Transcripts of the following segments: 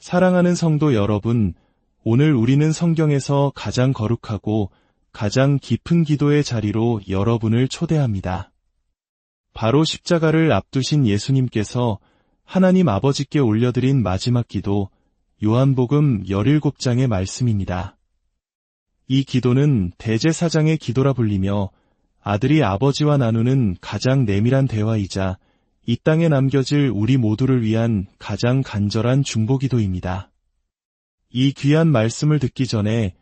사랑하는 성도 여러분, 오늘 우리는 성경에서 가장 거룩하고 가장 깊은 기도의 자리로 여러분을 초대합니다. 바로 십자가를 앞두신 예수님께서 하나님 아버지께 올려드린 마지막 기도, 요한복음 17장의 말씀입니다. 이 기도는 대제사장의 기도라 불리며 아들이 아버지와 나누는 가장 내밀한 대화이자 이 땅에 남겨질 우리 모두를 위한 가장 간절한 중보기도입니다. 이 귀한 말씀을 듣기 전에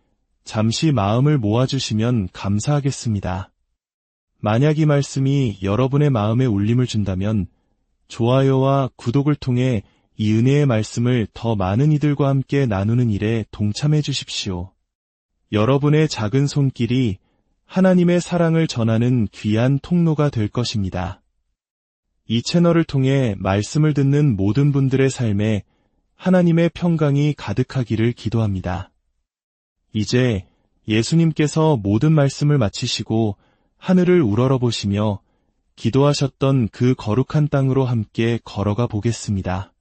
잠시 마음을 모아주시면 감사하겠습니다. 만약 이 말씀이 여러분의 마음에 울림을 준다면 좋아요와 구독을 통해 이 은혜의 말씀을 더 많은 이들과 함께 나누는 일에 동참해 주십시오. 여러분의 작은 손길이 하나님의 사랑을 전하는 귀한 통로가 될 것입니다. 이 채널을 통해 말씀을 듣는 모든 분들의 삶에 하나님의 평강이 가득하기를 기도합니다. 이제 예수님께서 모든 말씀을 마치시고 하늘을 우러러보시며 기도하셨던 그 거룩한 땅으로 함께 걸어가 보겠습니다.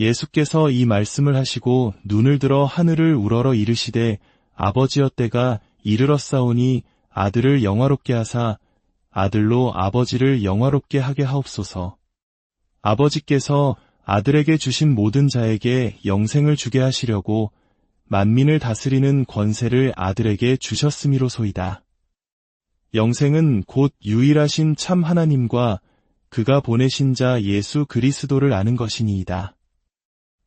예수께서 이 말씀을 하시고 눈을 들어 하늘을 우러러 이르시되 아버지여 때가 이르렀사오니 아들을 영화롭게 하사 아들로 아버지를 영화롭게 하게 하옵소서. 아버지께서 아들에게 주신 모든 자에게 영생을 주게 하시려고 만민을 다스리는 권세를 아들에게 주셨음이로소이다. 영생은 곧 유일하신 참 하나님과 그가 보내신 자 예수 그리스도를 아는 것이니이다.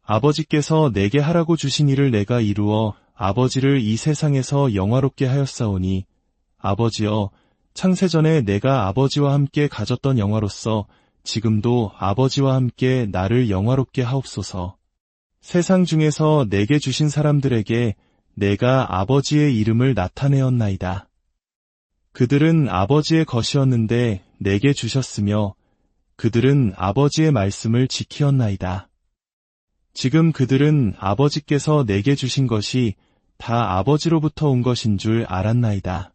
아버지께서 내게 하라고 주신 일을 내가 이루어 아버지를 이 세상에서 영화롭게 하였사오니 아버지여 창세전에 내가 아버지와 함께 가졌던 영화로서 지금도 아버지와 함께 나를 영화롭게 하옵소서. 세상 중에서 내게 주신 사람들에게 내가 아버지의 이름을 나타내었나이다. 그들은 아버지의 것이었는데 내게 주셨으며 그들은 아버지의 말씀을 지키었나이다. 지금 그들은 아버지께서 내게 주신 것이 다 아버지로부터 온 것인 줄 알았나이다.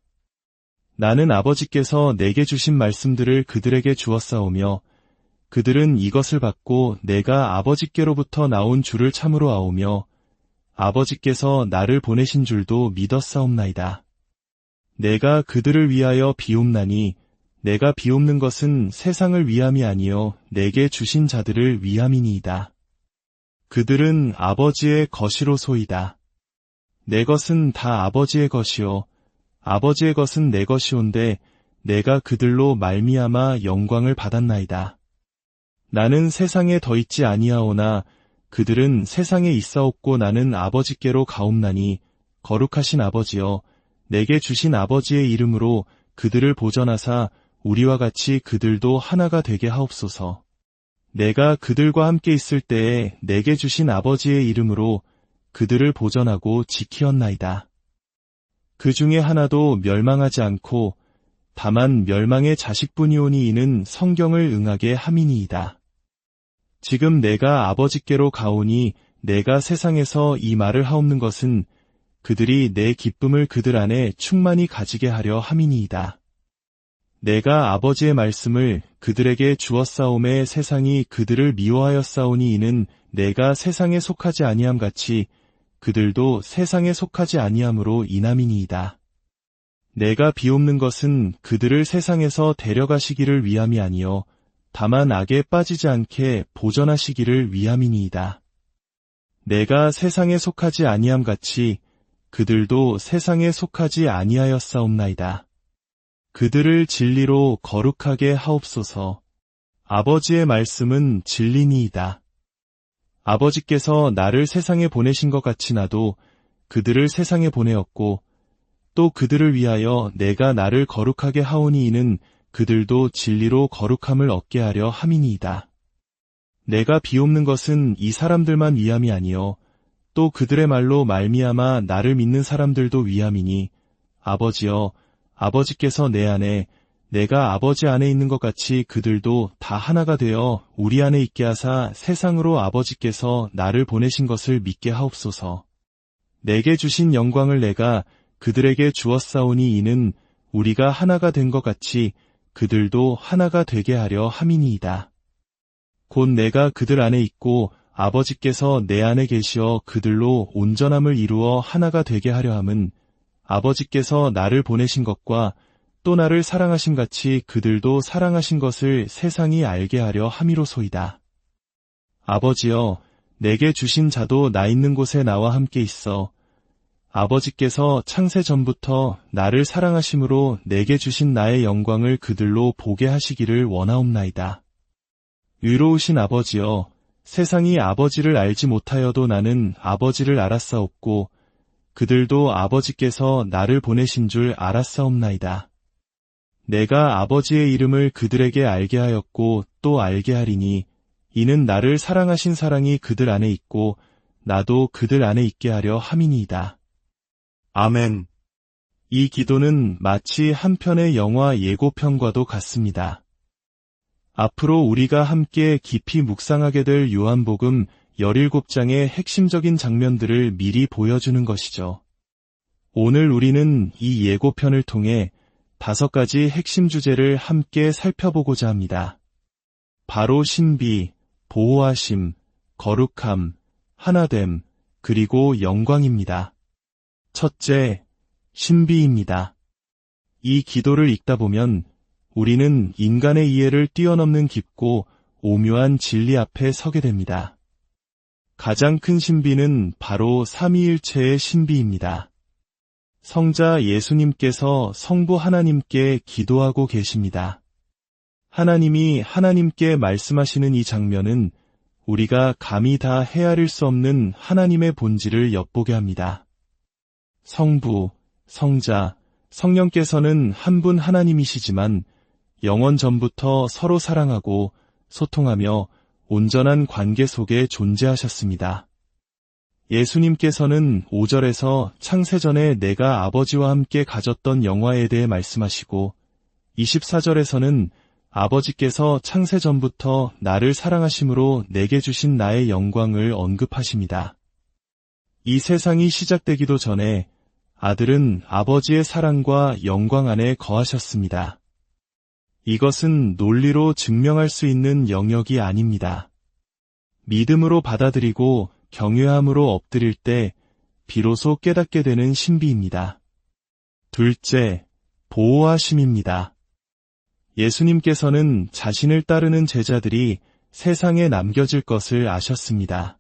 나는 아버지께서 내게 주신 말씀들을 그들에게 주었사오며 그들은 이것을 받고 내가 아버지께로부터 나온 줄을 참으로 아오며 아버지께서 나를 보내신 줄도 믿었사옵나이다. 내가 그들을 위하여 비옵나니 내가 비옵는 것은 세상을 위함이 아니요 내게 주신 자들을 위함이니이다. 그들은 아버지의 것이로소이다. 내 것은 다 아버지의 것이요 아버지의 것은 내 것이온데 내가 그들로 말미암아 영광을 받았나이다. 나는 세상에 더 있지 아니하오나 그들은 세상에 있사옵고 나는 아버지께로 가옵나니 거룩하신 아버지여 내게 주신 아버지의 이름으로 그들을 보전하사 우리와 같이 그들도 하나가 되게 하옵소서. 내가 그들과 함께 있을 때에 내게 주신 아버지의 이름으로 그들을 보전하고 지키었나이다. 그 중에 하나도 멸망하지 않고 다만 멸망의 자식뿐이오니 이는 성경을 응하게 함이니이다. 지금 내가 아버지께로 가오니 내가 세상에서 이 말을 하옵는 것은 그들이 내 기쁨을 그들 안에 충만히 가지게 하려 함이니이다. 내가 아버지의 말씀을 그들에게 주었사오매 세상이 그들을 미워하였사오니 이는 내가 세상에 속하지 아니함 같이 그들도 세상에 속하지 아니함으로 인함이니이다. 내가 비옵는 것은 그들을 세상에서 데려가시기를 위함이 아니요 다만 악에 빠지지 않게 보전하시기를 위함이니이다. 내가 세상에 속하지 아니함 같이 그들도 세상에 속하지 아니하였사옵나이다. 그들을 진리로 거룩하게 하옵소서. 아버지의 말씀은 진리니이다. 아버지께서 나를 세상에 보내신 것 같이 나도 그들을 세상에 보내었고 또 그들을 위하여 내가 나를 거룩하게 하오니 이는 그들도 진리로 거룩함을 얻게 하려 함이니이다. 내가 비옵는 것은 이 사람들만 위함이 아니요 또 그들의 말로 말미암아 나를 믿는 사람들도 위함이니 아버지여 아버지께서 내 안에 내가 아버지 안에 있는 것 같이 그들도 다 하나가 되어 우리 안에 있게 하사 세상으로 아버지께서 나를 보내신 것을 믿게 하옵소서. 내게 주신 영광을 내가 그들에게 주었사오니 이는 우리가 하나가 된 것 같이 그들도 하나가 되게 하려 함이니이다. 곧 내가 그들 안에 있고 아버지께서 내 안에 계시어 그들로 온전함을 이루어 하나가 되게 하려 함은 아버지께서 나를 보내신 것과 또 나를 사랑하심 같이 그들도 사랑하신 것을 세상이 알게 하려 함이로소이다. 아버지여, 내게 주신 자도 나 있는 곳에 나와 함께 있어 아버지께서 창세 전부터 나를 사랑하심으로 내게 주신 나의 영광을 그들로 보게 하시기를 원하옵나이다. 의로우신 아버지여, 세상이 아버지를 알지 못하여도 나는 아버지를 알았사옵고 그들도 아버지께서 나를 보내신 줄 알았사옵나이다. 내가 아버지의 이름을 그들에게 알게 하였고 또 알게 하리니 이는 나를 사랑하신 사랑이 그들 안에 있고 나도 그들 안에 있게 하려 함이니이다. 아멘. 이 기도는 마치 한 편의 영화 예고편과도 같습니다. 앞으로 우리가 함께 깊이 묵상하게 될 요한복음 17장의 핵심적인 장면들을 미리 보여주는 것이죠. 오늘 우리는 이 예고편을 통해 5가지 핵심 주제를 함께 살펴보고자 합니다. 바로 신비, 보호하심, 거룩함, 하나됨, 그리고 영광입니다. 첫째, 신비입니다. 이 기도를 읽다 보면 우리는 인간의 이해를 뛰어넘는 깊고 오묘한 진리 앞에 서게 됩니다. 가장 큰 신비는 바로 삼위일체의 신비입니다. 성자 예수님께서 성부 하나님께 기도하고 계십니다. 하나님이 하나님께 말씀하시는 이 장면은 우리가 감히 다 헤아릴 수 없는 하나님의 본질을 엿보게 합니다. 성부, 성자, 성령께서는 한 분 하나님이시지만 영원 전부터 서로 사랑하고 소통하며 온전한 관계 속에 존재하셨습니다. 예수님께서는 5절에서 창세전에 내가 아버지와 함께 가졌던 영화에 대해 말씀하시고 24절에서는 아버지께서 창세전부터 나를 사랑하심으로 내게 주신 나의 영광을 언급하십니다. 이 세상이 시작되기도 전에 아들은 아버지의 사랑과 영광 안에 거하셨습니다. 이것은 논리로 증명할 수 있는 영역이 아닙니다. 믿음으로 받아들이고 경외함으로 엎드릴 때 비로소 깨닫게 되는 신비입니다. 둘째, 보호하심입니다. 예수님께서는 자신을 따르는 제자들이 세상에 남겨질 것을 아셨습니다.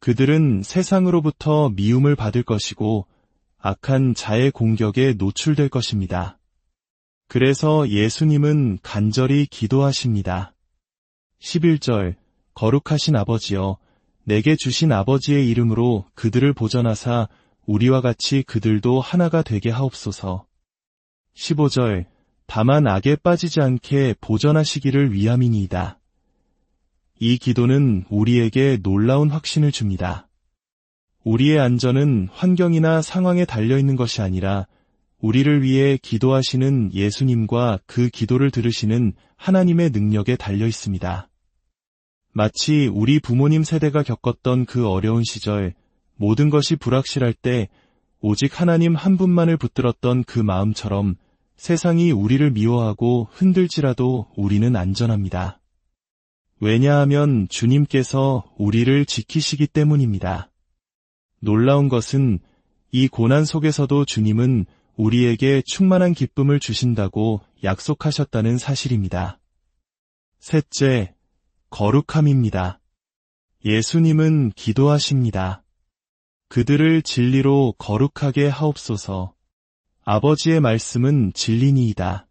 그들은 세상으로부터 미움을 받을 것이고 악한 자의 공격에 노출될 것입니다. 그래서 예수님은 간절히 기도하십니다. 11절, 거룩하신 아버지여, 내게 주신 아버지의 이름으로 그들을 보전하사 우리와 같이 그들도 하나가 되게 하옵소서. 15절, 다만 악에 빠지지 않게 보전하시기를 위함이니이다. 이 기도는 우리에게 놀라운 확신을 줍니다. 우리의 안전은 환경이나 상황에 달려있는 것이 아니라 우리를 위해 기도하시는 예수님과 그 기도를 들으시는 하나님의 능력에 달려있습니다. 마치 우리 부모님 세대가 겪었던 그 어려운 시절, 모든 것이 불확실할 때 오직 하나님 한 분만을 붙들었던 그 마음처럼 세상이 우리를 미워하고 흔들지라도 우리는 안전합니다. 왜냐하면 주님께서 우리를 지키시기 때문입니다. 놀라운 것은 이 고난 속에서도 주님은 우리에게 충만한 기쁨을 주신다고 약속하셨다는 사실입니다. 셋째, 거룩함입니다. 예수님은 기도하십니다. 그들을 진리로 거룩하게 하옵소서. 아버지의 말씀은 진리니이다.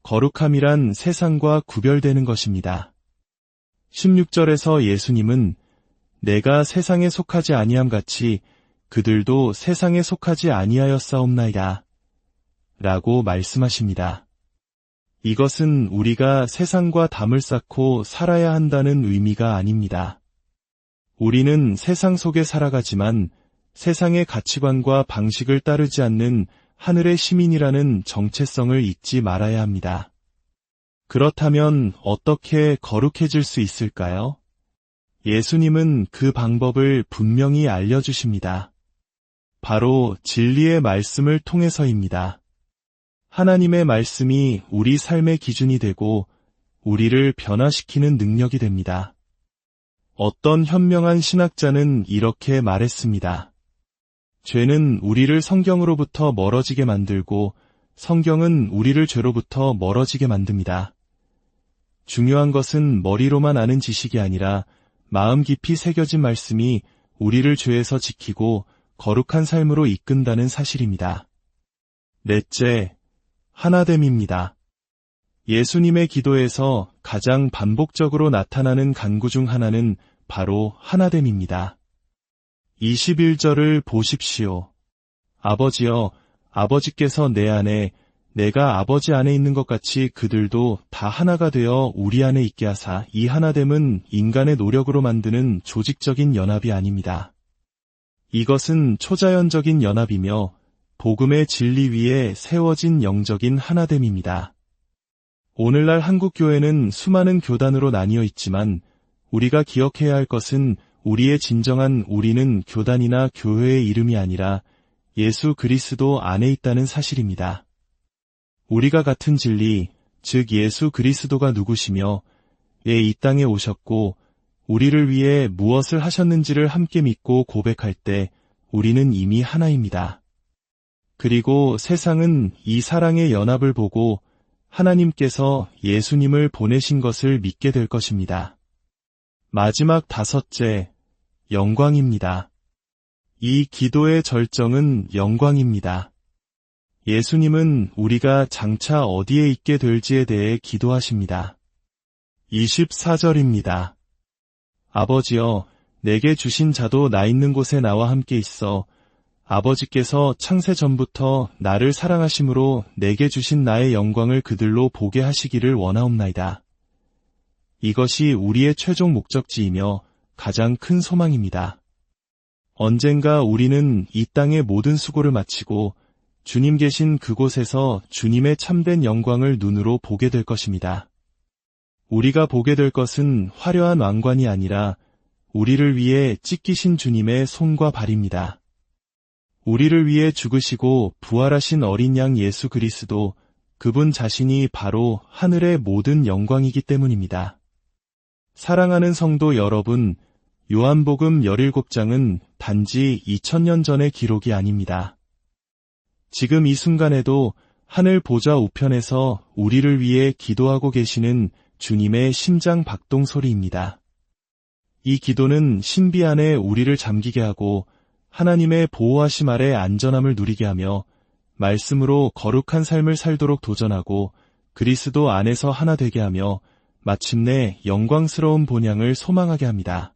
거룩함이란 세상과 구별되는 것입니다. 16절에서 예수님은 내가 세상에 속하지 아니함 같이 그들도 세상에 속하지 아니하였사옵나이다 라고 말씀하십니다. 이것은 우리가 세상과 담을 쌓고 살아야 한다는 의미가 아닙니다. 우리는 세상 속에 살아가지만 세상의 가치관과 방식을 따르지 않는 하늘의 시민이라는 정체성을 잊지 말아야 합니다. 그렇다면 어떻게 거룩해질 수 있을까요? 예수님은 그 방법을 분명히 알려주십니다. 바로 진리의 말씀을 통해서입니다. 하나님의 말씀이 우리 삶의 기준이 되고 우리를 변화시키는 능력이 됩니다. 어떤 현명한 신학자는 이렇게 말했습니다. 죄는 우리를 성경으로부터 멀어지게 만들고 성경은 우리를 죄로부터 멀어지게 만듭니다. 중요한 것은 머리로만 아는 지식이 아니라 마음 깊이 새겨진 말씀이 우리를 죄에서 지키고 거룩한 삶으로 이끈다는 사실입니다. 넷째, 하나됨입니다. 예수님의 기도에서 가장 반복적으로 나타나는 간구 중 하나는 바로 하나됨입니다. 21절을 보십시오. 아버지여, 아버지께서 내 안에, 내가 아버지 안에 있는 것 같이 그들도 다 하나가 되어 우리 안에 있게 하사. 이 하나됨은 인간의 노력으로 만드는 조직적인 연합이 아닙니다. 이것은 초자연적인 연합이며 복음의 진리 위에 세워진 영적인 하나됨입니다. 오늘날 한국교회는 수많은 교단으로 나뉘어 있지만 우리가 기억해야 할 것은 우리의 진정한 우리는 교단이나 교회의 이름이 아니라 예수 그리스도 안에 있다는 사실입니다. 우리가 같은 진리, 즉 예수 그리스도가 누구시며 왜 이 땅에 오셨고 우리를 위해 무엇을 하셨는지를 함께 믿고 고백할 때 우리는 이미 하나입니다. 그리고 세상은 이 사랑의 연합을 보고 하나님께서 예수님을 보내신 것을 믿게 될 것입니다. 마지막 다섯째, 영광입니다. 이 기도의 절정은 영광입니다. 예수님은 우리가 장차 어디에 있게 될지에 대해 기도하십니다. 24절입니다. 아버지여, 내게 주신 자도 나 있는 곳에 나와 함께 있어 아버지께서 창세 전부터 나를 사랑하심으로 내게 주신 나의 영광을 그들로 보게 하시기를 원하옵나이다. 이것이 우리의 최종 목적지이며 가장 큰 소망입니다. 언젠가 우리는 이 땅의 모든 수고를 마치고 주님 계신 그곳에서 주님의 참된 영광을 눈으로 보게 될 것입니다. 우리가 보게 될 것은 화려한 왕관이 아니라 우리를 위해 찢기신 주님의 손과 발입니다. 우리를 위해 죽으시고 부활하신 어린 양 예수 그리스도, 그분 자신이 바로 하늘의 모든 영광이기 때문입니다. 사랑하는 성도 여러분, 요한복음 17장은 단지 2000년 전의 기록이 아닙니다. 지금 이 순간에도 하늘 보좌 우편에서 우리를 위해 기도하고 계시는 주님의 심장 박동 소리입니다. 이 기도는 신비 안에 우리를 잠기게 하고 하나님의 보호하심 아래 안전함을 누리게 하며 말씀으로 거룩한 삶을 살도록 도전하고 그리스도 안에서 하나 되게 하며 마침내 영광스러운 본향을 소망하게 합니다.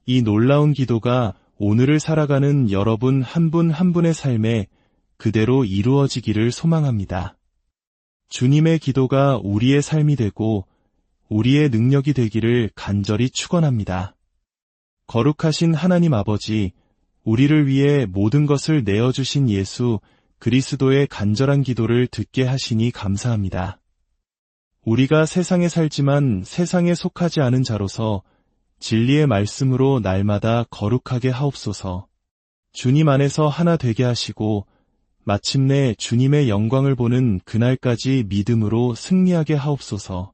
이 놀라운 기도가 오늘을 살아가는 여러분 한 분 한 분의 삶에 그대로 이루어지기를 소망합니다. 주님의 기도가 우리의 삶이 되고 우리의 능력이 되기를 간절히 축원합니다. 거룩하신 하나님 아버지, 우리를 위해 모든 것을 내어주신 예수 그리스도의 간절한 기도를 듣게 하시니 감사합니다. 우리가 세상에 살지만 세상에 속하지 않은 자로서 진리의 말씀으로 날마다 거룩하게 하옵소서. 주님 안에서 하나 되게 하시고 마침내 주님의 영광을 보는 그날까지 믿음으로 승리하게 하옵소서.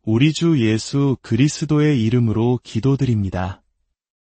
우리 주 예수 그리스도의 이름으로 기도드립니다.